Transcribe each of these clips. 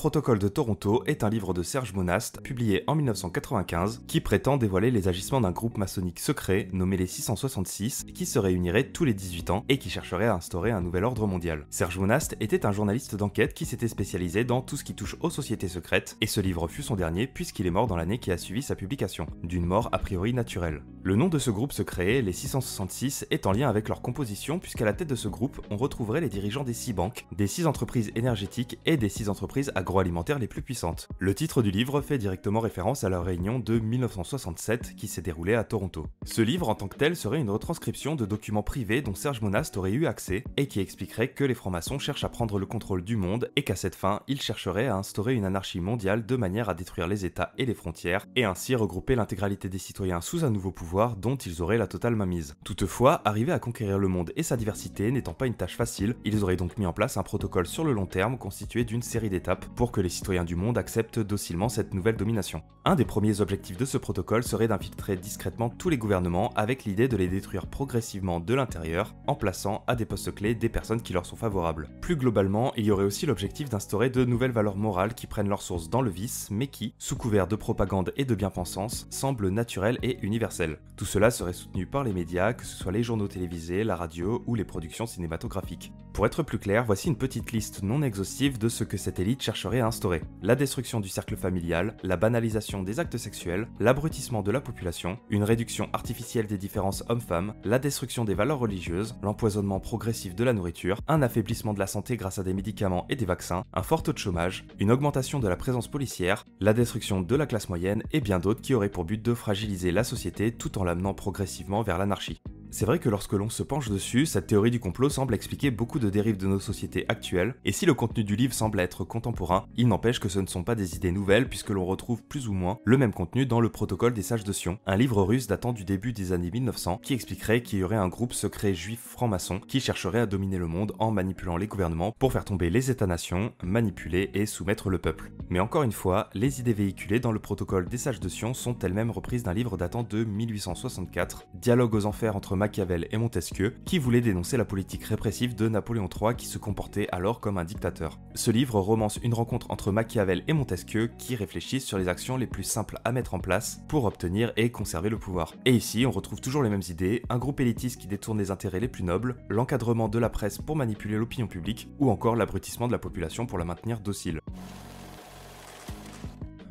Protocole de Toronto est un livre de Serge Monast, publié en 1995, qui prétend dévoiler les agissements d'un groupe maçonnique secret, nommé les 666, qui se réunirait tous les 18 ans et qui chercherait à instaurer un nouvel ordre mondial. Serge Monast était un journaliste d'enquête qui s'était spécialisé dans tout ce qui touche aux sociétés secrètes, et ce livre fut son dernier puisqu'il est mort dans l'année qui a suivi sa publication, d'une mort a priori naturelle. Le nom de ce groupe secret, les 666, est en lien avec leur composition puisqu'à la tête de ce groupe, on retrouverait les dirigeants des 6 banques, des 6 entreprises énergétiques et des 6 entreprises agroalimentaires les plus puissantes. Le titre du livre fait directement référence à leur réunion de 1967 qui s'est déroulée à Toronto. Ce livre en tant que tel serait une retranscription de documents privés dont Serge Monast aurait eu accès et qui expliquerait que les francs-maçons cherchent à prendre le contrôle du monde et qu'à cette fin, ils chercheraient à instaurer une anarchie mondiale de manière à détruire les États et les frontières et ainsi regrouper l'intégralité des citoyens sous un nouveau pouvoir dont ils auraient la totale mainmise. Toutefois, arriver à conquérir le monde et sa diversité n'étant pas une tâche facile, ils auraient donc mis en place un protocole sur le long terme constitué d'une série d'étapes pour que les citoyens du monde acceptent docilement cette nouvelle domination. Un des premiers objectifs de ce protocole serait d'infiltrer discrètement tous les gouvernements avec l'idée de les détruire progressivement de l'intérieur en plaçant à des postes clés des personnes qui leur sont favorables. Plus globalement, il y aurait aussi l'objectif d'instaurer de nouvelles valeurs morales qui prennent leur source dans le vice, mais qui, sous couvert de propagande et de bien-pensance, semblent naturelles et universelles. Tout cela serait soutenu par les médias, que ce soit les journaux télévisés, la radio ou les productions cinématographiques. Pour être plus clair, voici une petite liste non exhaustive de ce que cette élite chercherait à instaurer. La destruction du cercle familial, la banalisation des actes sexuels, l'abrutissement de la population, une réduction artificielle des différences hommes-femmes, la destruction des valeurs religieuses, l'empoisonnement progressif de la nourriture, un affaiblissement de la santé grâce à des médicaments et des vaccins, un fort taux de chômage, une augmentation de la présence policière, la destruction de la classe moyenne et bien d'autres qui auraient pour but de fragiliser la société tout en l'amenant progressivement vers l'anarchie. C'est vrai que lorsque l'on se penche dessus, cette théorie du complot semble expliquer beaucoup de dérives de nos sociétés actuelles, et si le contenu du livre semble être contemporain, il n'empêche que ce ne sont pas des idées nouvelles puisque l'on retrouve plus ou moins le même contenu dans le Protocole des Sages de Sion, un livre russe datant du début des années 1900 qui expliquerait qu'il y aurait un groupe secret juif franc-maçon qui chercherait à dominer le monde en manipulant les gouvernements pour faire tomber les États-nations, manipuler et soumettre le peuple. Mais encore une fois, les idées véhiculées dans le Protocole des Sages de Sion sont elles-mêmes reprises d'un livre datant de 1864, Dialogue aux enfers entre Machiavel et Montesquieu, qui voulait dénoncer la politique répressive de Napoléon III qui se comportait alors comme un dictateur. Ce livre romance une rencontre entre Machiavel et Montesquieu qui réfléchissent sur les actions les plus simples à mettre en place pour obtenir et conserver le pouvoir. Et ici, on retrouve toujours les mêmes idées, un groupe élitiste qui détourne les intérêts les plus nobles, l'encadrement de la presse pour manipuler l'opinion publique, ou encore l'abrutissement de la population pour la maintenir docile.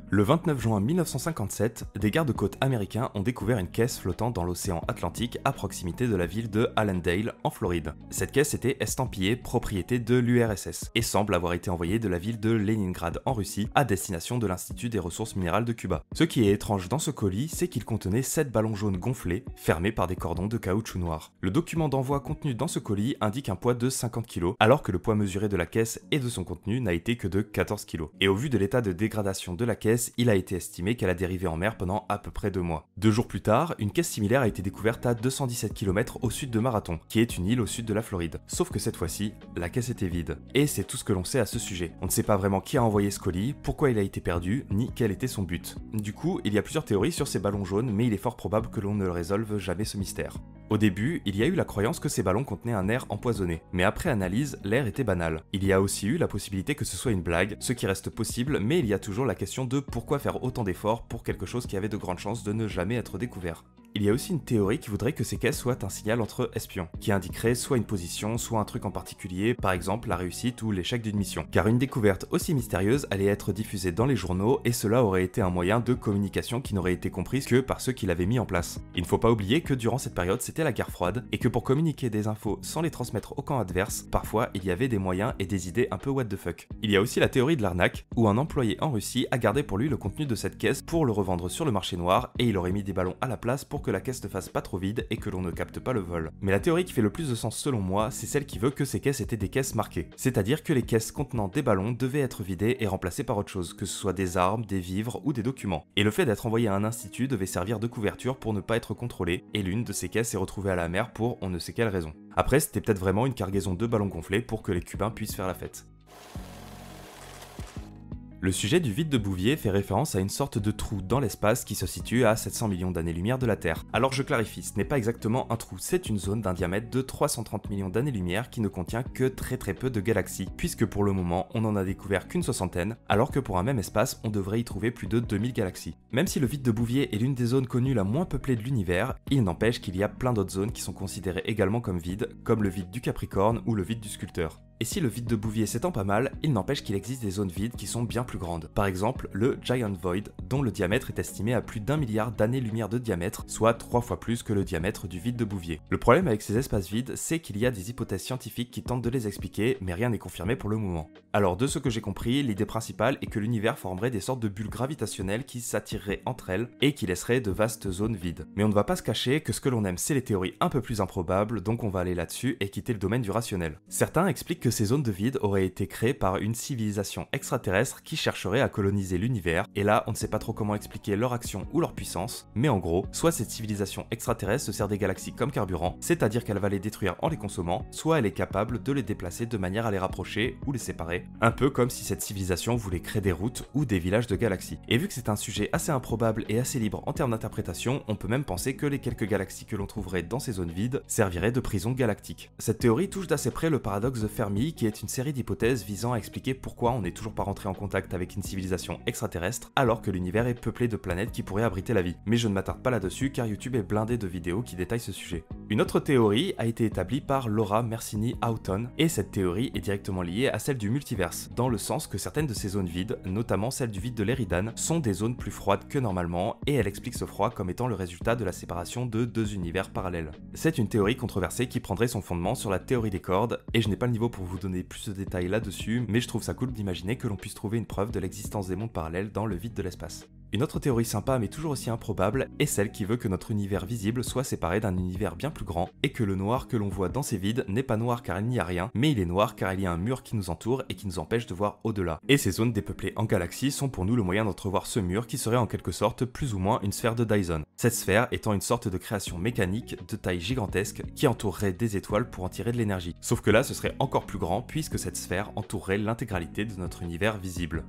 Le 29 juin 1957, des gardes-côtes américains ont découvert une caisse flottant dans l'océan Atlantique à proximité de la ville de Allendale, en Floride. Cette caisse était estampillée propriété de l'URSS et semble avoir été envoyée de la ville de Leningrad en Russie à destination de l'Institut des ressources minérales de Cuba. Ce qui est étrange dans ce colis, c'est qu'il contenait 7 ballons jaunes gonflés, fermés par des cordons de caoutchouc noir. Le document d'envoi contenu dans ce colis indique un poids de 50 kg, alors que le poids mesuré de la caisse et de son contenu n'a été que de 14 kg. Et au vu de l'état de dégradation de la caisse, il a été estimé qu'elle a dérivé en mer pendant à peu près 2 mois. 2 jours plus tard, une caisse similaire a été découverte à 217 km au sud de Marathon, qui est une île au sud de la Floride. Sauf que cette fois-ci, la caisse était vide. Et c'est tout ce que l'on sait à ce sujet. On ne sait pas vraiment qui a envoyé ce colis, pourquoi il a été perdu, ni quel était son but. Du coup, il y a plusieurs théories sur ces ballons jaunes, mais il est fort probable que l'on ne résolve jamais ce mystère. Au début, il y a eu la croyance que ces ballons contenaient un air empoisonné, mais après analyse, l'air était banal. Il y a aussi eu la possibilité que ce soit une blague, ce qui reste possible, mais il y a toujours la question de pourquoi faire autant d'efforts pour quelque chose qui avait de grandes chances de ne jamais être découvert. Il y a aussi une théorie qui voudrait que ces caisses soient un signal entre espions, qui indiquerait soit une position, soit un truc en particulier, par exemple la réussite ou l'échec d'une mission. Car une découverte aussi mystérieuse allait être diffusée dans les journaux et cela aurait été un moyen de communication qui n'aurait été comprise que par ceux qui l'avaient mis en place. Il ne faut pas oublier que durant cette période c'était la guerre froide et que pour communiquer des infos sans les transmettre au camp adverse, parfois il y avait des moyens et des idées un peu what the fuck. Il y a aussi la théorie de l'arnaque, où un employé en Russie a gardé pour lui le contenu de cette caisse pour le revendre sur le marché noir et il aurait mis des ballons à la place pour que la caisse ne fasse pas trop vide et que l'on ne capte pas le vol. Mais la théorie qui fait le plus de sens selon moi, c'est celle qui veut que ces caisses étaient des caisses marquées. C'est-à-dire que les caisses contenant des ballons devaient être vidées et remplacées par autre chose, que ce soit des armes, des vivres ou des documents. Et le fait d'être envoyé à un institut devait servir de couverture pour ne pas être contrôlé, et l'une de ces caisses est retrouvée à la mer pour on ne sait quelle raison. Après, c'était peut-être vraiment une cargaison de ballons gonflés pour que les Cubains puissent faire la fête. Le sujet du vide de Bouvier fait référence à une sorte de trou dans l'espace qui se situe à 700 millions d'années-lumière de la Terre. Alors je clarifie, ce n'est pas exactement un trou, c'est une zone d'un diamètre de 330 millions d'années-lumière qui ne contient que très peu de galaxies, puisque pour le moment on n'en a découvert qu'une soixantaine, alors que pour un même espace on devrait y trouver plus de 2000 galaxies. Même si le vide de Bouvier est l'une des zones connues la moins peuplée de l'univers, il n'empêche qu'il y a plein d'autres zones qui sont considérées également comme vides, comme le vide du Capricorne ou le vide du Sculpteur. Et si le vide de Bouvier s'étend pas mal, il n'empêche qu'il existe des zones vides qui sont bien plus grandes. Par exemple, le Giant Void, dont le diamètre est estimé à plus d'1 milliard d'années-lumière de diamètre, soit 3 fois plus que le diamètre du vide de Bouvier. Le problème avec ces espaces vides, c'est qu'il y a des hypothèses scientifiques qui tentent de les expliquer, mais rien n'est confirmé pour le moment. Alors de ce que j'ai compris, l'idée principale est que l'univers formerait des sortes de bulles gravitationnelles qui s'attireraient entre elles et qui laisseraient de vastes zones vides. Mais on ne va pas se cacher que ce que l'on aime, c'est les théories un peu plus improbables, donc on va aller là-dessus et quitter le domaine du rationnel. Certains expliquent que ces zones de vide auraient été créées par une civilisation extraterrestre qui chercherait à coloniser l'univers, et là on ne sait pas trop comment expliquer leur action ou leur puissance, mais en gros, soit cette civilisation extraterrestre se sert des galaxies comme carburant, c'est-à-dire qu'elle va les détruire en les consommant, soit elle est capable de les déplacer de manière à les rapprocher ou les séparer, un peu comme si cette civilisation voulait créer des routes ou des villages de galaxies. Et vu que c'est un sujet assez improbable et assez libre en termes d'interprétation, on peut même penser que les quelques galaxies que l'on trouverait dans ces zones vides serviraient de prison galactique. Cette théorie touche d'assez près le paradoxe de Fermi, qui est une série d'hypothèses visant à expliquer pourquoi on n'est toujours pas rentré en contact avec une civilisation extraterrestre alors que l'univers est peuplé de planètes qui pourraient abriter la vie. Mais je ne m'attarde pas là-dessus car YouTube est blindé de vidéos qui détaillent ce sujet. Une autre théorie a été établie par Laura Mersini-Houghton, et cette théorie est directement liée à celle du multiverse, dans le sens que certaines de ces zones vides, notamment celle du vide de l'Éridan, sont des zones plus froides que normalement, et elle explique ce froid comme étant le résultat de la séparation de deux univers parallèles. C'est une théorie controversée qui prendrait son fondement sur la théorie des cordes, et je n'ai pas le niveau pour vous donner plus de détails là-dessus, mais je trouve ça cool d'imaginer que l'on puisse trouver une preuve de l'existence des mondes parallèles dans le vide de l'espace. Une autre théorie sympa mais toujours aussi improbable est celle qui veut que notre univers visible soit séparé d'un univers bien plus grand et que le noir que l'on voit dans ces vides n'est pas noir car il n'y a rien, mais il est noir car il y a un mur qui nous entoure et qui nous empêche de voir au-delà. Et ces zones dépeuplées en galaxies sont pour nous le moyen d'entrevoir ce mur qui serait en quelque sorte plus ou moins une sphère de Dyson. Cette sphère étant une sorte de création mécanique de taille gigantesque qui entourerait des étoiles pour en tirer de l'énergie. Sauf que là ce serait encore plus grand puisque cette sphère entourerait l'intégralité de notre univers visible.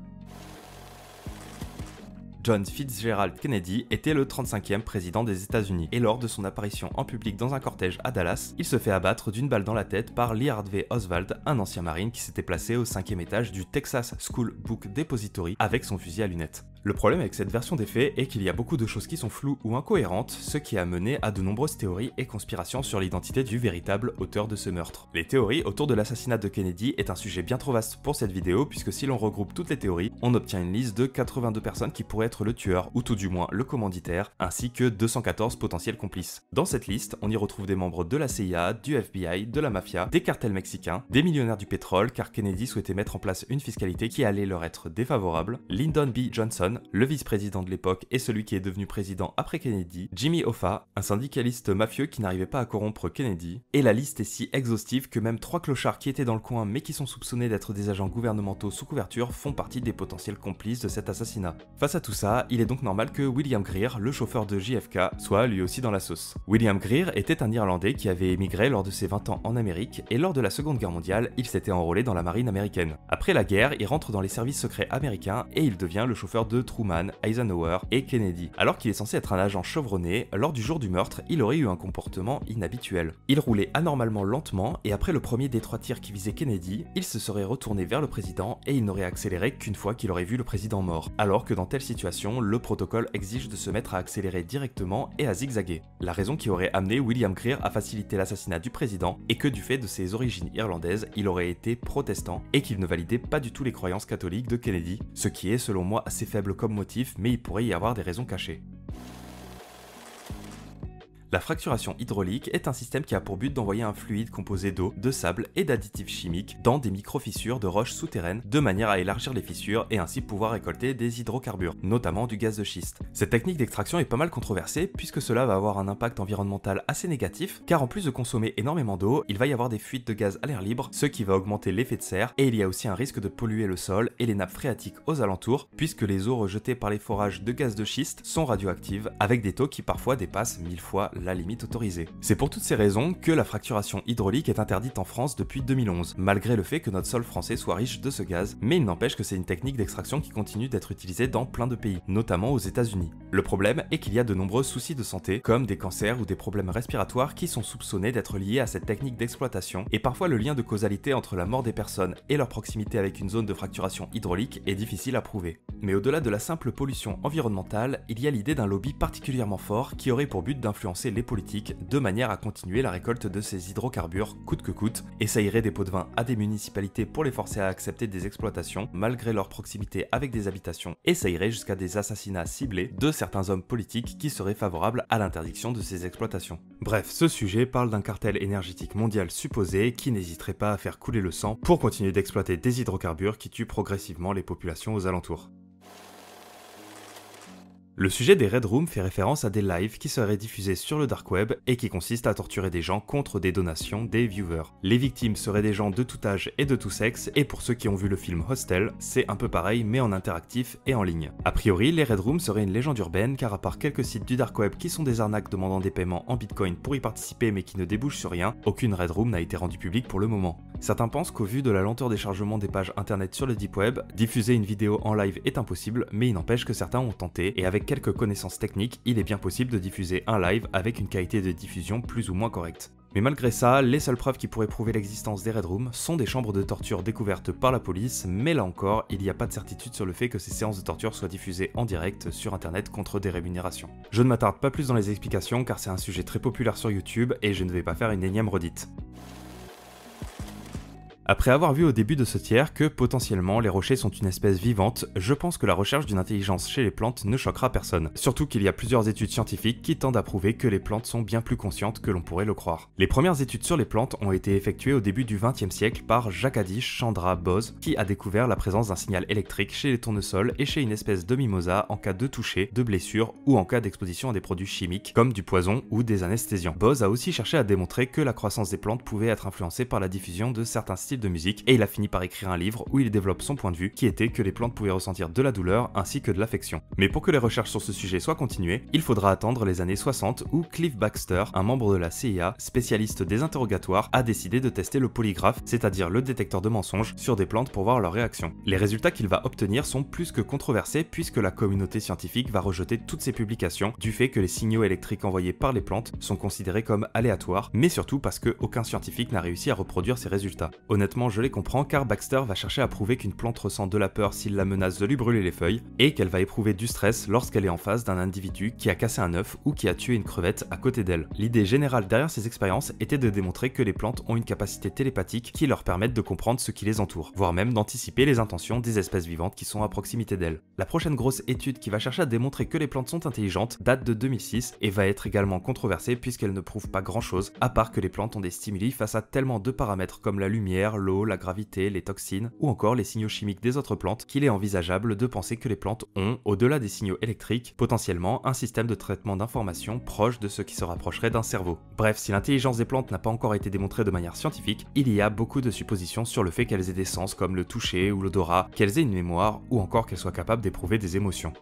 John Fitzgerald Kennedy était le 35e président des États-Unis, et lors de son apparition en public dans un cortège à Dallas, il se fait abattre d'une balle dans la tête par Lee Harvey Oswald, un ancien marine qui s'était placé au 5e étage du Texas School Book Depository avec son fusil à lunettes. Le problème avec cette version des faits est qu'il y a beaucoup de choses qui sont floues ou incohérentes, ce qui a mené à de nombreuses théories et conspirations sur l'identité du véritable auteur de ce meurtre. Les théories autour de l'assassinat de Kennedy est un sujet bien trop vaste pour cette vidéo, puisque si l'on regroupe toutes les théories, on obtient une liste de 82 personnes qui pourraient être le tueur, ou tout du moins le commanditaire, ainsi que 214 potentiels complices. Dans cette liste, on y retrouve des membres de la CIA, du FBI, de la mafia, des cartels mexicains, des millionnaires du pétrole, car Kennedy souhaitait mettre en place une fiscalité qui allait leur être défavorable, Lyndon B. Johnson, le vice-président de l'époque et celui qui est devenu président après Kennedy, Jimmy Hoffa, un syndicaliste mafieux qui n'arrivait pas à corrompre Kennedy, et la liste est si exhaustive que même 3 clochards qui étaient dans le coin mais qui sont soupçonnés d'être des agents gouvernementaux sous couverture font partie des potentiels complices de cet assassinat. Face à tout ça, il est donc normal que William Greer, le chauffeur de JFK, soit lui aussi dans la sauce. William Greer était un Irlandais qui avait émigré lors de ses 20 ans en Amérique, et lors de la Seconde Guerre mondiale, il s'était enrôlé dans la marine américaine. Après la guerre, il rentre dans les services secrets américains et il devient le chauffeur de Truman, Eisenhower et Kennedy. Alors qu'il est censé être un agent chevronné, lors du jour du meurtre, il aurait eu un comportement inhabituel. Il roulait anormalement lentement et après le premier des 3 tirs qui visaient Kennedy, il se serait retourné vers le président et il n'aurait accéléré qu'une fois qu'il aurait vu le président mort. Alors que dans telle situation, le protocole exige de se mettre à accélérer directement et à zigzaguer. La raison qui aurait amené William Greer à faciliter l'assassinat du président est que du fait de ses origines irlandaises, il aurait été protestant et qu'il ne validait pas du tout les croyances catholiques de Kennedy, ce qui est selon moi assez faible comme motif, mais il pourrait y avoir des raisons cachées. La fracturation hydraulique est un système qui a pour but d'envoyer un fluide composé d'eau, de sable et d'additifs chimiques dans des micro-fissures de roches souterraines de manière à élargir les fissures et ainsi pouvoir récolter des hydrocarbures, notamment du gaz de schiste. Cette technique d'extraction est pas mal controversée puisque cela va avoir un impact environnemental assez négatif car en plus de consommer énormément d'eau, il va y avoir des fuites de gaz à l'air libre, ce qui va augmenter l'effet de serre et il y a aussi un risque de polluer le sol et les nappes phréatiques aux alentours puisque les eaux rejetées par les forages de gaz de schiste sont radioactives avec des taux qui parfois dépassent 1000 fois la limite autorisée. C'est pour toutes ces raisons que la fracturation hydraulique est interdite en France depuis 2011, malgré le fait que notre sol français soit riche de ce gaz, mais il n'empêche que c'est une technique d'extraction qui continue d'être utilisée dans plein de pays, notamment aux États-Unis. Le problème est qu'il y a de nombreux soucis de santé, comme des cancers ou des problèmes respiratoires qui sont soupçonnés d'être liés à cette technique d'exploitation, et parfois le lien de causalité entre la mort des personnes et leur proximité avec une zone de fracturation hydraulique est difficile à prouver. Mais au-delà de la simple pollution environnementale, il y a l'idée d'un lobby particulièrement fort qui aurait pour but d'influencer les politiques de manière à continuer la récolte de ces hydrocarbures coûte que coûte, et ça irait des pots de vin à des municipalités pour les forcer à accepter des exploitations malgré leur proximité avec des habitations, et ça irait jusqu'à des assassinats ciblés de certains hommes politiques qui seraient favorables à l'interdiction de ces exploitations. Bref, ce sujet parle d'un cartel énergétique mondial supposé qui n'hésiterait pas à faire couler le sang pour continuer d'exploiter des hydrocarbures qui tuent progressivement les populations aux alentours. Le sujet des Red Rooms fait référence à des lives qui seraient diffusés sur le dark web et qui consistent à torturer des gens contre des donations des viewers. Les victimes seraient des gens de tout âge et de tout sexe, et pour ceux qui ont vu le film Hostel, c'est un peu pareil mais en interactif et en ligne. A priori, les Red Rooms seraient une légende urbaine car à part quelques sites du dark web qui sont des arnaques demandant des paiements en bitcoin pour y participer mais qui ne débouchent sur rien, aucune Red Room n'a été rendue publique pour le moment. Certains pensent qu'au vu de la lenteur des chargements des pages internet sur le deep web, diffuser une vidéo en live est impossible, mais il n'empêche que certains ont tenté, et avec quelques connaissances techniques, il est bien possible de diffuser un live avec une qualité de diffusion plus ou moins correcte. Mais malgré ça, les seules preuves qui pourraient prouver l'existence des Red Rooms sont des chambres de torture découvertes par la police, mais là encore, il n'y a pas de certitude sur le fait que ces séances de torture soient diffusées en direct sur internet contre des rémunérations. Je ne m'attarde pas plus dans les explications car c'est un sujet très populaire sur YouTube et je ne vais pas faire une énième redite. Après avoir vu au début de ce tiers que potentiellement les rochers sont une espèce vivante, je pense que la recherche d'une intelligence chez les plantes ne choquera personne. Surtout qu'il y a plusieurs études scientifiques qui tendent à prouver que les plantes sont bien plus conscientes que l'on pourrait le croire. Les premières études sur les plantes ont été effectuées au début du XXe siècle par Jagadish Chandra Bose, qui a découvert la présence d'un signal électrique chez les tournesols et chez une espèce de mimosa en cas de toucher, de blessure ou en cas d'exposition à des produits chimiques comme du poison ou des anesthésiants. Bose a aussi cherché à démontrer que la croissance des plantes pouvait être influencée par la diffusion de certains styles de musique, et il a fini par écrire un livre où il développe son point de vue qui était que les plantes pouvaient ressentir de la douleur ainsi que de l'affection. Mais pour que les recherches sur ce sujet soient continuées, il faudra attendre les années 60 où Cliff Baxter, un membre de la CIA, spécialiste des interrogatoires, a décidé de tester le polygraphe, c'est-à-dire le détecteur de mensonges, sur des plantes pour voir leur réaction. Les résultats qu'il va obtenir sont plus que controversés puisque la communauté scientifique va rejeter toutes ces publications du fait que les signaux électriques envoyés par les plantes sont considérés comme aléatoires, mais surtout parce que aucun scientifique n'a réussi à reproduire ces résultats. Honnêtement, je les comprends car Baxter va chercher à prouver qu'une plante ressent de la peur s'il la menace de lui brûler les feuilles et qu'elle va éprouver du stress lorsqu'elle est en face d'un individu qui a cassé un œuf ou qui a tué une crevette à côté d'elle. L'idée générale derrière ces expériences était de démontrer que les plantes ont une capacité télépathique qui leur permettent de comprendre ce qui les entoure, voire même d'anticiper les intentions des espèces vivantes qui sont à proximité d'elles. La prochaine grosse étude qui va chercher à démontrer que les plantes sont intelligentes date de 2006 et va être également controversée puisqu'elle ne prouve pas grand chose à part que les plantes ont des stimuli face à tellement de paramètres comme la lumière, l'eau, la gravité, les toxines ou encore les signaux chimiques des autres plantes qu'il est envisageable de penser que les plantes ont, au-delà des signaux électriques, potentiellement un système de traitement d'information proche de ce qui se rapprocherait d'un cerveau. Bref, si l'intelligence des plantes n'a pas encore été démontrée de manière scientifique, il y a beaucoup de suppositions sur le fait qu'elles aient des sens comme le toucher ou l'odorat, qu'elles aient une mémoire ou encore qu'elles soient capables d'éprouver des émotions.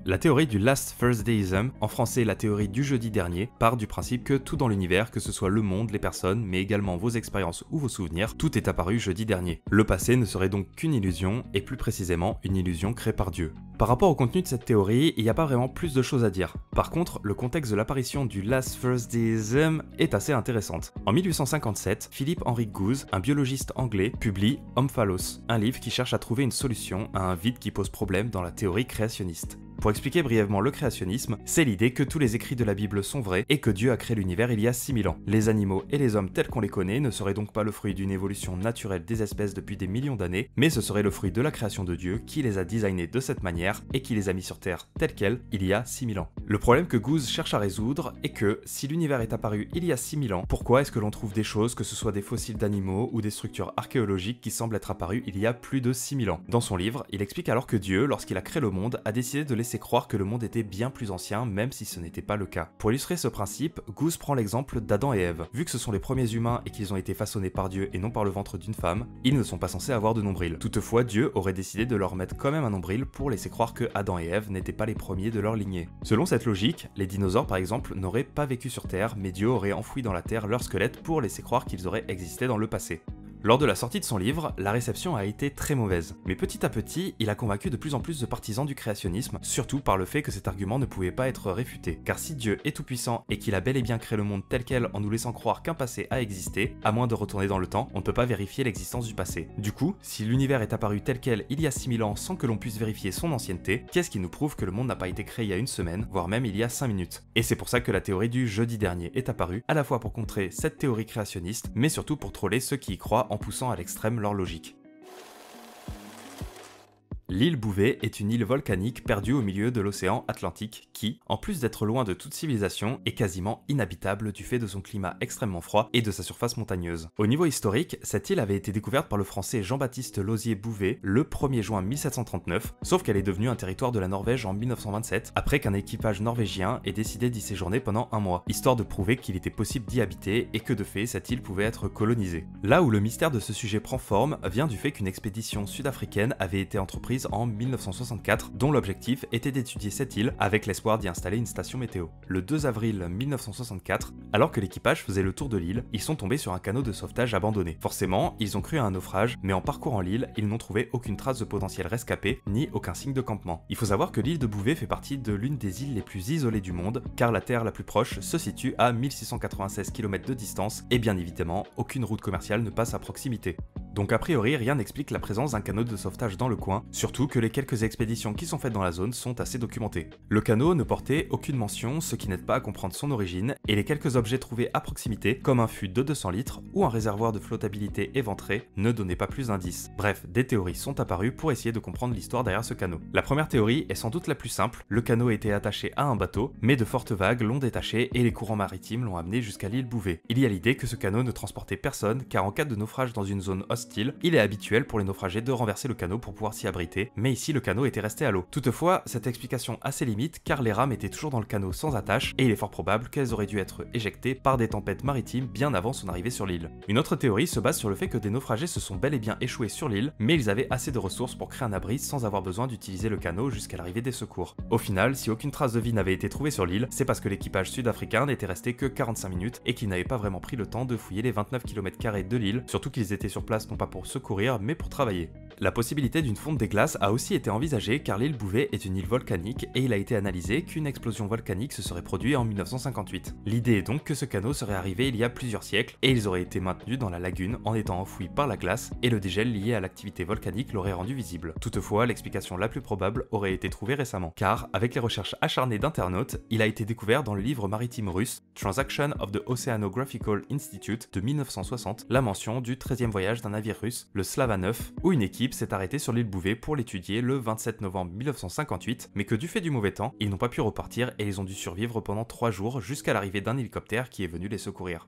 La théorie du Last Thursdayism, en français la théorie du jeudi dernier, part du principe que tout dans l'univers, que ce soit le monde, les personnes, mais également vos expériences ou vos souvenirs, tout est apparu jeudi dernier. Le passé ne serait donc qu'une illusion, et plus précisément une illusion créée par Dieu. Par rapport au contenu de cette théorie, il n'y a pas vraiment plus de choses à dire. Par contre, le contexte de l'apparition du Last Thursdayism est assez intéressant. En 1857, Philip Henry Goose, un biologiste anglais, publie Omphalos, un livre qui cherche à trouver une solution à un vide qui pose problème dans la théorie créationniste. Pour expliquer brièvement le créationnisme, c'est l'idée que tous les écrits de la Bible sont vrais et que Dieu a créé l'univers il y a 6000 ans. Les animaux et les hommes tels qu'on les connaît ne seraient donc pas le fruit d'une évolution naturelle des espèces depuis des millions d'années, mais ce serait le fruit de la création de Dieu qui les a designés de cette manière et qui les a mis sur Terre tels quels il y a 6000 ans. Le problème que Goose cherche à résoudre est que si l'univers est apparu il y a 6000 ans, pourquoi est-ce que l'on trouve des choses, que ce soit des fossiles d'animaux ou des structures archéologiques qui semblent être apparues il y a plus de 6000 ans? Dans son livre, il explique alors que Dieu, lorsqu'il a créé le monde, a décidé de laisser croire que le monde était bien plus ancien, même si ce n'était pas le cas. Pour illustrer ce principe, Goose prend l'exemple d'Adam et Ève. Vu que ce sont les premiers humains et qu'ils ont été façonnés par Dieu et non par le ventre d'une femme, ils ne sont pas censés avoir de nombril. Toutefois, Dieu aurait décidé de leur mettre quand même un nombril pour laisser croire croire que Adam et Ève n'étaient pas les premiers de leur lignée. Selon cette logique, les dinosaures par exemple n'auraient pas vécu sur Terre, mais Dieu aurait enfoui dans la Terre leur squelette pour laisser croire qu'ils auraient existé dans le passé. Lors de la sortie de son livre, la réception a été très mauvaise, mais petit à petit, il a convaincu de plus en plus de partisans du créationnisme, surtout par le fait que cet argument ne pouvait pas être réfuté, car si Dieu est tout-puissant et qu'il a bel et bien créé le monde tel quel en nous laissant croire qu'un passé a existé, à moins de retourner dans le temps, on ne peut pas vérifier l'existence du passé. Du coup, si l'univers est apparu tel quel il y a 6000 ans sans que l'on puisse vérifier son ancienneté, qu'est-ce qui nous prouve que le monde n'a pas été créé il y a une semaine, voire même il y a 5 minutes? Et c'est pour ça que la théorie du jeudi dernier est apparue, à la fois pour contrer cette théorie créationniste, mais surtout pour troller ceux qui y croient en poussant à l'extrême leur logique. L'île Bouvet est une île volcanique perdue au milieu de l'océan Atlantique qui, en plus d'être loin de toute civilisation, est quasiment inhabitable du fait de son climat extrêmement froid et de sa surface montagneuse. Au niveau historique, cette île avait été découverte par le français Jean-Baptiste Lozier-Bouvet le 1er juin 1739, sauf qu'elle est devenue un territoire de la Norvège en 1927, après qu'un équipage norvégien ait décidé d'y séjourner pendant un mois, histoire de prouver qu'il était possible d'y habiter et que de fait cette île pouvait être colonisée. Là où le mystère de ce sujet prend forme vient du fait qu'une expédition sud-africaine avait été entreprise en 1964, dont l'objectif était d'étudier cette île avec l'espoir d'y installer une station météo. Le 2 avril 1964, alors que l'équipage faisait le tour de l'île, ils sont tombés sur un canot de sauvetage abandonné. Forcément, ils ont cru à un naufrage, mais en parcourant l'île, ils n'ont trouvé aucune trace de potentiel rescapé, ni aucun signe de campement. Il faut savoir que l'île de Bouvet fait partie de l'une des îles les plus isolées du monde, car la terre la plus proche se situe à 1696 km de distance, et bien évidemment, aucune route commerciale ne passe à proximité. Donc a priori, rien n'explique la présence d'un canot de sauvetage dans le coin, surtout que les quelques expéditions qui sont faites dans la zone sont assez documentées. Le canot ne portait aucune mention, ce qui n'aide pas à comprendre son origine, et les quelques objets trouvés à proximité, comme un fût de 200 litres ou un réservoir de flottabilité éventré, ne donnaient pas plus d'indices. Bref, des théories sont apparues pour essayer de comprendre l'histoire derrière ce canot. La première théorie est sans doute la plus simple, le canot était attaché à un bateau, mais de fortes vagues l'ont détaché et les courants maritimes l'ont amené jusqu'à l'île Bouvet. Il y a l'idée que ce canot ne transportait personne, car en cas de naufrage dans une zone hostile, il est habituel pour les naufragés de renverser le canot pour pouvoir s'y abriter, mais ici le canot était resté à l'eau. Toutefois, cette explication a ses limites car les rames étaient toujours dans le canot sans attache et il est fort probable qu'elles auraient dû être éjectées par des tempêtes maritimes bien avant son arrivée sur l'île. Une autre théorie se base sur le fait que des naufragés se sont bel et bien échoués sur l'île, mais ils avaient assez de ressources pour créer un abri sans avoir besoin d'utiliser le canot jusqu'à l'arrivée des secours. Au final, si aucune trace de vie n'avait été trouvée sur l'île, c'est parce que l'équipage sud-africain n'était resté que 45 minutes et qu'il n'avait pas vraiment pris le temps de fouiller les 29 km² de l'île, surtout qu'ils étaient sur place non pas pour secourir mais pour travailler. La possibilité d'une fonte des glaces a aussi été envisagée car l'île Bouvet est une île volcanique et il a été analysé qu'une explosion volcanique se serait produite en 1958. L'idée est donc que ce canot serait arrivé il y a plusieurs siècles et ils auraient été maintenus dans la lagune en étant enfouis par la glace et le dégel lié à l'activité volcanique l'aurait rendu visible. Toutefois, l'explication la plus probable aurait été trouvée récemment car, avec les recherches acharnées d'internautes, il a été découvert dans le livre maritime russe Transaction of the Oceanographical Institute de 1960 la mention du 13e voyage d'un navire russe, le Slava 9, où une équipe s'est arrêtée sur l'île Bouvet pour l'étudier le 27 novembre 1958, mais que du fait du mauvais temps, ils n'ont pas pu repartir et ils ont dû survivre pendant 3 jours jusqu'à l'arrivée d'un hélicoptère qui est venu les secourir.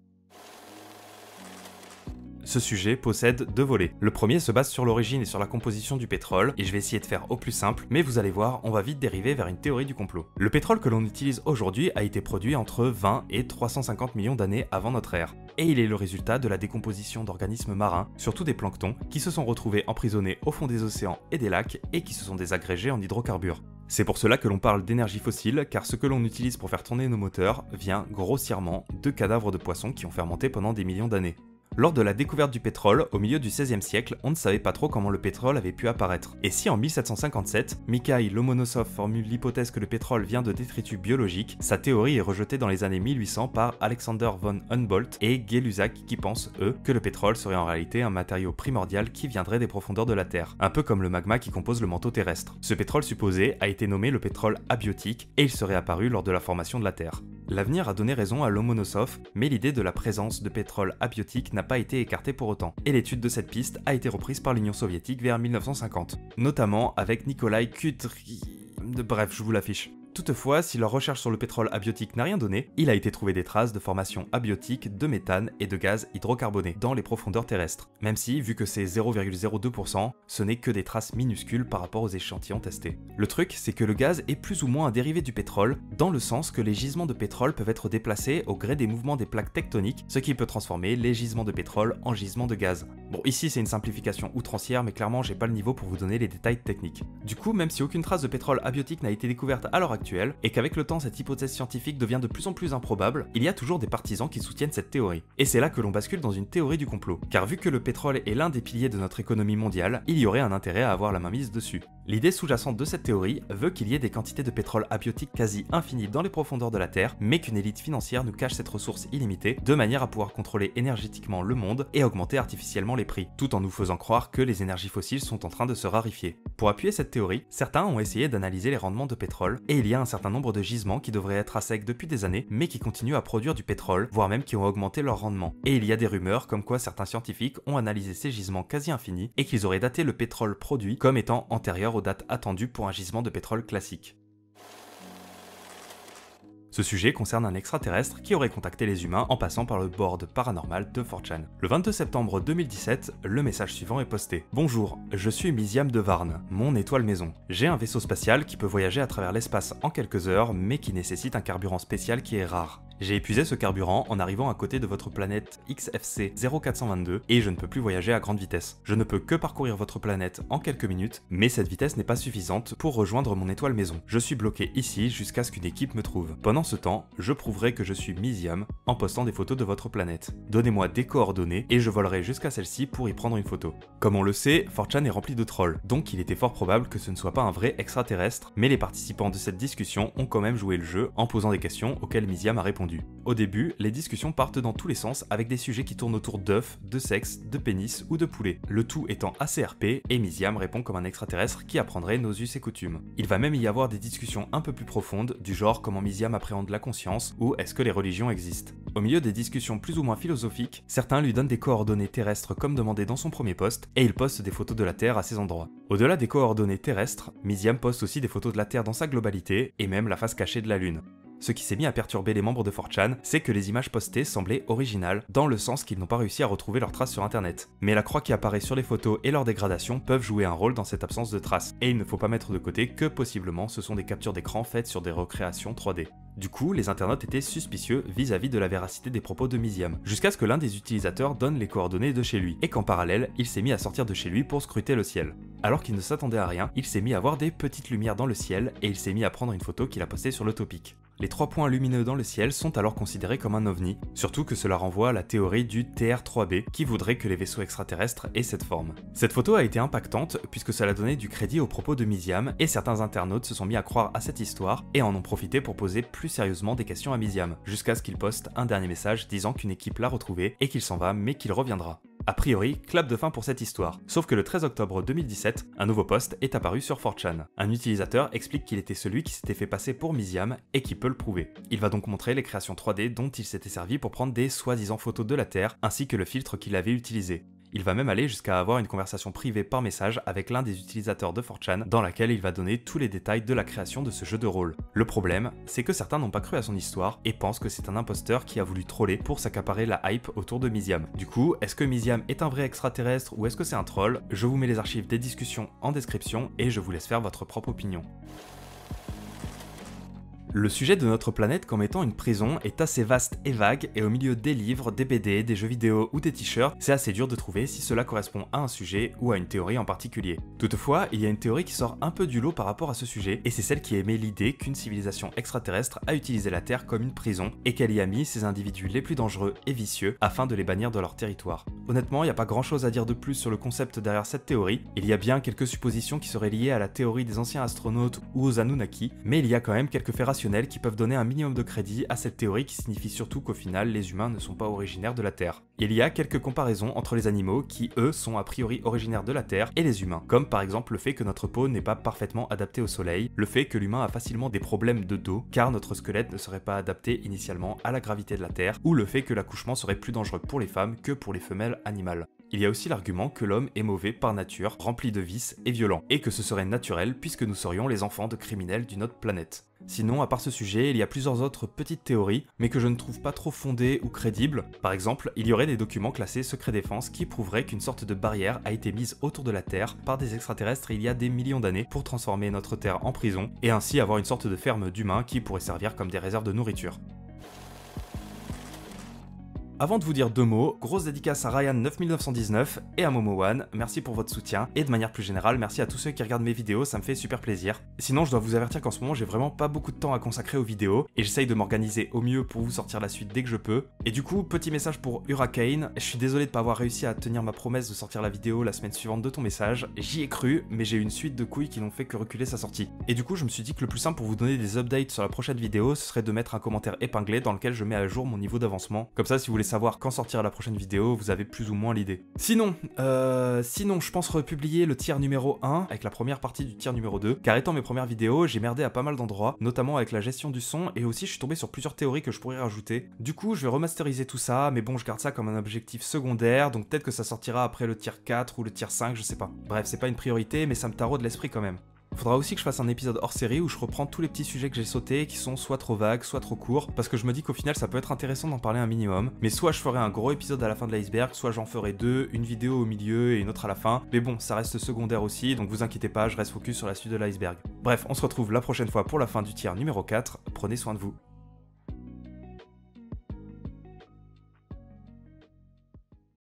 Ce sujet possède 2 volets. Le premier se base sur l'origine et sur la composition du pétrole, et je vais essayer de faire au plus simple, mais vous allez voir, on va vite dériver vers une théorie du complot. Le pétrole que l'on utilise aujourd'hui a été produit entre 20 et 350 millions d'années avant notre ère, et il est le résultat de la décomposition d'organismes marins, surtout des planctons, qui se sont retrouvés emprisonnés au fond des océans et des lacs, et qui se sont désagrégés en hydrocarbures. C'est pour cela que l'on parle d'énergie fossile, car ce que l'on utilise pour faire tourner nos moteurs vient grossièrement de cadavres de poissons qui ont fermenté pendant des millions d'années. Lors de la découverte du pétrole, au milieu du XVIe siècle, on ne savait pas trop comment le pétrole avait pu apparaître. Et si en 1757, Mikhail Lomonosov formule l'hypothèse que le pétrole vient de détritus biologiques, sa théorie est rejetée dans les années 1800 par Alexander von Humboldt et Gay-Lussac qui pensent, eux, que le pétrole serait en réalité un matériau primordial qui viendrait des profondeurs de la Terre, un peu comme le magma qui compose le manteau terrestre. Ce pétrole supposé a été nommé le pétrole abiotique et il serait apparu lors de la formation de la Terre. L'avenir a donné raison à Lomonosov, mais l'idée de la présence de pétrole abiotique n'a pas été écartée pour autant, et l'étude de cette piste a été reprise par l'Union soviétique vers 1950, notamment avec Nikolai Kudryavtsev. Bref, je vous l'affiche. Toutefois, si leur recherche sur le pétrole abiotique n'a rien donné, il a été trouvé des traces de formation abiotique de méthane et de gaz hydrocarboné dans les profondeurs terrestres. Même si, vu que c'est 0,02%, ce n'est que des traces minuscules par rapport aux échantillons testés. Le truc, c'est que le gaz est plus ou moins un dérivé du pétrole, dans le sens que les gisements de pétrole peuvent être déplacés au gré des mouvements des plaques tectoniques, ce qui peut transformer les gisements de pétrole en gisements de gaz. Bon, ici c'est une simplification outrancière, mais clairement j'ai pas le niveau pour vous donner les détails techniques. Du coup, même si aucune trace de pétrole abiotique n'a été découverte à l'heure actuelle, et qu'avec le temps cette hypothèse scientifique devient de plus en plus improbable, il y a toujours des partisans qui soutiennent cette théorie. Et c'est là que l'on bascule dans une théorie du complot, car vu que le pétrole est l'un des piliers de notre économie mondiale, il y aurait un intérêt à avoir la main mise dessus. L'idée sous-jacente de cette théorie veut qu'il y ait des quantités de pétrole abiotique quasi infinies dans les profondeurs de la Terre, mais qu'une élite financière nous cache cette ressource illimitée, de manière à pouvoir contrôler énergétiquement le monde et augmenter artificiellement les prix, tout en nous faisant croire que les énergies fossiles sont en train de se raréfier. Pour appuyer cette théorie, certains ont essayé d'analyser les rendements de pétrole, et il y a un certain nombre de gisements qui devraient être à sec depuis des années, mais qui continuent à produire du pétrole, voire même qui ont augmenté leur rendement. Et il y a des rumeurs comme quoi certains scientifiques ont analysé ces gisements quasi infinis, et qu'ils auraient daté le pétrole produit comme étant antérieur aux dates attendues pour un gisement de pétrole classique. Ce sujet concerne un extraterrestre qui aurait contacté les humains en passant par le board paranormal de 4chan. Le 22 septembre 2017, le message suivant est posté. Bonjour, je suis Mysiam de Varne, mon étoile maison. J'ai un vaisseau spatial qui peut voyager à travers l'espace en quelques heures, mais qui nécessite un carburant spécial qui est rare. J'ai épuisé ce carburant en arrivant à côté de votre planète XFC 0422 et je ne peux plus voyager à grande vitesse. Je ne peux que parcourir votre planète en quelques minutes, mais cette vitesse n'est pas suffisante pour rejoindre mon étoile maison. Je suis bloqué ici jusqu'à ce qu'une équipe me trouve. Pendant ce temps, je prouverai que je suis Mysiam en postant des photos de votre planète. Donnez-moi des coordonnées et je volerai jusqu'à celle-ci pour y prendre une photo. Comme on le sait, 4chan est rempli de trolls, donc il était fort probable que ce ne soit pas un vrai extraterrestre, mais les participants de cette discussion ont quand même joué le jeu en posant des questions auxquelles Mysiam a répondu. Au début, les discussions partent dans tous les sens avec des sujets qui tournent autour d'œufs, de sexe, de pénis ou de poulet. Le tout étant assez RP et Mysiam répond comme un extraterrestre qui apprendrait nos us et coutumes. Il va même y avoir des discussions un peu plus profondes du genre comment Mysiam appréhende la conscience ou est-ce que les religions existent. Au milieu des discussions plus ou moins philosophiques, certains lui donnent des coordonnées terrestres comme demandé dans son premier post et il poste des photos de la Terre à ces endroits. Au-delà des coordonnées terrestres, Mysiam poste aussi des photos de la Terre dans sa globalité et même la face cachée de la Lune. Ce qui s'est mis à perturber les membres de 4chan, c'est que les images postées semblaient originales, dans le sens qu'ils n'ont pas réussi à retrouver leurs traces sur internet. Mais la croix qui apparaît sur les photos et leur dégradation peuvent jouer un rôle dans cette absence de traces, et il ne faut pas mettre de côté que possiblement ce sont des captures d'écran faites sur des recréations 3D. Du coup, les internautes étaient suspicieux vis-à-vis de la véracité des propos de Mysiam, jusqu'à ce que l'un des utilisateurs donne les coordonnées de chez lui, et qu'en parallèle, il s'est mis à sortir de chez lui pour scruter le ciel. Alors qu'il ne s'attendait à rien, il s'est mis à voir des petites lumières dans le ciel, et il s'est mis à prendre une photo qu'il a postée sur le topic. Les 3 points lumineux dans le ciel sont alors considérés comme un ovni, surtout que cela renvoie à la théorie du TR3B qui voudrait que les vaisseaux extraterrestres aient cette forme. Cette photo a été impactante puisque cela donnait du crédit aux propos de Mysiam et certains internautes se sont mis à croire à cette histoire et en ont profité pour poser plus sérieusement des questions à Mysiam, jusqu'à ce qu'il poste un dernier message disant qu'une équipe l'a retrouvé et qu'il s'en va mais qu'il reviendra. A priori, clap de fin pour cette histoire. Sauf que le 13 octobre 2017, un nouveau post est apparu sur 4chan. Un utilisateur explique qu'il était celui qui s'était fait passer pour Mysiam et qui peut le prouver. Il va donc montrer les créations 3D dont il s'était servi pour prendre des soi-disant photos de la Terre, ainsi que le filtre qu'il avait utilisé. Il va même aller jusqu'à avoir une conversation privée par message avec l'un des utilisateurs de 4chan dans laquelle il va donner tous les détails de la création de ce jeu de rôle. Le problème, c'est que certains n'ont pas cru à son histoire et pensent que c'est un imposteur qui a voulu troller pour s'accaparer la hype autour de Mysiam. Du coup, est-ce que Mysiam est un vrai extraterrestre ou est-ce que c'est un troll? Je vous mets les archives des discussions en description et je vous laisse faire votre propre opinion. Le sujet de notre planète comme étant une prison est assez vaste et vague, et au milieu des livres, des BD, des jeux vidéo ou des t-shirts, c'est assez dur de trouver si cela correspond à un sujet ou à une théorie en particulier. Toutefois, il y a une théorie qui sort un peu du lot par rapport à ce sujet, et c'est celle qui émet l'idée qu'une civilisation extraterrestre a utilisé la Terre comme une prison, et qu'elle y a mis ses individus les plus dangereux et vicieux afin de les bannir de leur territoire. Honnêtement, il n'y a pas grand chose à dire de plus sur le concept derrière cette théorie, il y a bien quelques suppositions qui seraient liées à la théorie des anciens astronautes ou aux Anunnaki, mais il y a quand même quelques faits rationnels qui peuvent donner un minimum de crédit à cette théorie qui signifie surtout qu'au final, les humains ne sont pas originaires de la Terre. Il y a quelques comparaisons entre les animaux qui, eux, sont a priori originaires de la Terre et les humains, comme par exemple le fait que notre peau n'est pas parfaitement adaptée au soleil, le fait que l'humain a facilement des problèmes de dos, car notre squelette ne serait pas adapté initialement à la gravité de la Terre, ou le fait que l'accouchement serait plus dangereux pour les femmes que pour les femelles animales. Il y a aussi l'argument que l'homme est mauvais par nature, rempli de vices et violent, et que ce serait naturel puisque nous serions les enfants de criminels d'une autre planète. Sinon, à part ce sujet, il y a plusieurs autres petites théories, mais que je ne trouve pas trop fondées ou crédibles. Par exemple, il y aurait des documents classés secret défense qui prouveraient qu'une sorte de barrière a été mise autour de la Terre par des extraterrestres il y a des millions d'années pour transformer notre Terre en prison, et ainsi avoir une sorte de ferme d'humains qui pourrait servir comme des réserves de nourriture. Avant de vous dire deux mots, grosse dédicace à Ryan9919 et à Momo1, merci pour votre soutien, et de manière plus générale, merci à tous ceux qui regardent mes vidéos, ça me fait super plaisir. Sinon, je dois vous avertir qu'en ce moment, j'ai vraiment pas beaucoup de temps à consacrer aux vidéos, et j'essaye de m'organiser au mieux pour vous sortir la suite dès que je peux. Et du coup, petit message pour Hurricane, je suis désolé de pas avoir réussi à tenir ma promesse de sortir la vidéo la semaine suivante de ton message, j'y ai cru, mais j'ai eu une suite de couilles qui n'ont fait que reculer sa sortie. Et du coup, je me suis dit que le plus simple pour vous donner des updates sur la prochaine vidéo, ce serait de mettre un commentaire épinglé dans lequel je mets à jour mon niveau d'avancement. Comme ça, si vous voulez savoir quand sortira la prochaine vidéo, vous avez plus ou moins l'idée. Sinon, je pense republier le tiers numéro 1 avec la première partie du tiers numéro 2, car étant mes premières vidéos, j'ai merdé à pas mal d'endroits, notamment avec la gestion du son, et aussi je suis tombé sur plusieurs théories que je pourrais rajouter. Du coup, je vais remasteriser tout ça, mais bon, je garde ça comme un objectif secondaire, donc peut-être que ça sortira après le tiers 4 ou le tiers 5, je sais pas. Bref, c'est pas une priorité, mais ça me taraude l'esprit quand même. Faudra aussi que je fasse un épisode hors série où je reprends tous les petits sujets que j'ai sautés qui sont soit trop vagues, soit trop courts, parce que je me dis qu'au final ça peut être intéressant d'en parler un minimum, mais soit je ferai un gros épisode à la fin de l'iceberg, soit j'en ferai deux, une vidéo au milieu et une autre à la fin, mais bon, ça reste secondaire aussi, donc vous inquiétez pas, je reste focus sur la suite de l'iceberg. Bref, on se retrouve la prochaine fois pour la fin du tiers numéro 4, prenez soin de vous.